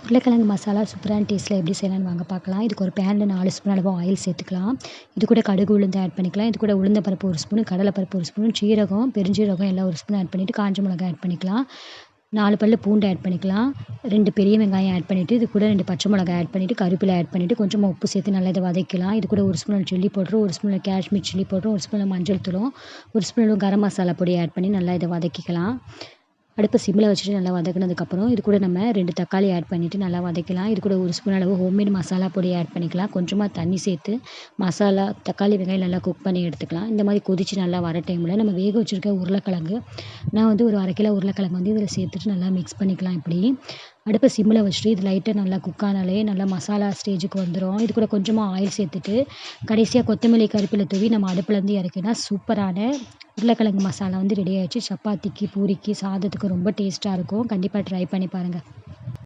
உருளைக்கிழங்கு மசாலா சூப்பரான டேஸ்ட்டில் எப்படி செய்யலாம்னு வாங்க பார்க்கலாம். இதுக்கு ஒரு பேனில் 4 ஸ்பூன் அளவு ஆயில் சேர்த்துக்கலாம். இது கூட கடுகு, உளுந்து ஆட் பண்ணிக்கலாம். இது கூட உளுந்த பருப்பு 1 ஸ்பூன், கடலைப்பருப்பு 1 ஸ்பூன், சீரகம், பெருஞ்சீரகம் எல்லாம் 1 ஸ்பூன் ஆட் பண்ணிவிட்டு காஞ்ச மிளகாய் ஆட் பண்ணிக்கலாம். 4 பல்லு பூண்டு ஆட் பண்ணிக்கலாம். 2 பெரிய வெங்காயம் ஆட் பண்ணிவிட்டு இது கூட 2 பச்சை மிளகாய் ஆட் பண்ணிவிட்டு கருவேப்பிலை ஆட் பண்ணிவிட்டு கொஞ்சமாக உப்பு சேர்த்து நல்லா இதை வதக்கலாம். இது கூட 1 ஸ்பூன் சில்லி பவுடரும், 1 ஸ்பூன் காஷ்மீர் சில்லி பவுடரும், 1 ஸ்பூன் மஞ்சள் தூளும், 1 ஸ்பூன் கரம் மசாலா பொடி ஆட் பண்ணி நல்லா இதை வதக்கிக்கலாம். அடுப்பை சிம்மில் வச்சுட்டு நல்லா வதக்குனதுக்கப்புறம் இது கூட நம்ம 2 தக்காளி ஆட் பண்ணிவிட்டு நல்லா வதக்கலாம். இது கூட 1 ஸ்பூன் அளவு ஹோம்மேட் மசாலா பொடி ஆட் பண்ணிக்கலாம். கொஞ்சமாக தண்ணி சேர்த்து மசாலா, தக்காளி, வெங்காயம் நல்லா குக் பண்ணி எடுத்துக்கலாம். இந்த மாதிரி கொதித்து நல்லா வர டைமில் நம்ம வேக வச்சுருக்க உருளைக்கிழங்கு, நான் வந்து ஒரு 1/2 கிலோ உருளைக்கிழங்கு வந்து இதில் சேர்த்துட்டு நல்லா மிக்ஸ் பண்ணிக்கலாம். இப்படி அடுப்பை சிம்மில் வச்சுட்டு இது லைட்டாக நல்லா குக் ஆனாலே நல்லா மசாலா ஸ்டேஜுக்கு வந்துடும். இது கூட கொஞ்சமாக ஆயில் சேர்த்துட்டு கடைசியாக கொத்தமல்லி, கருவேப்பிலை தூவி நம்ம அடுப்புலேருந்து இறக்கினா சூப்பரான உருளைக்கிழங்கு மசாலா வந்து ரெடி ஆயிடுச்சு. சப்பாத்திக்கு, பூரிக்கு, சாதத்துக்கு ரொம்ப டேஸ்ட்டாக இருக்கும். கண்டிப்பாக ட்ரை பண்ணி பாருங்கள்.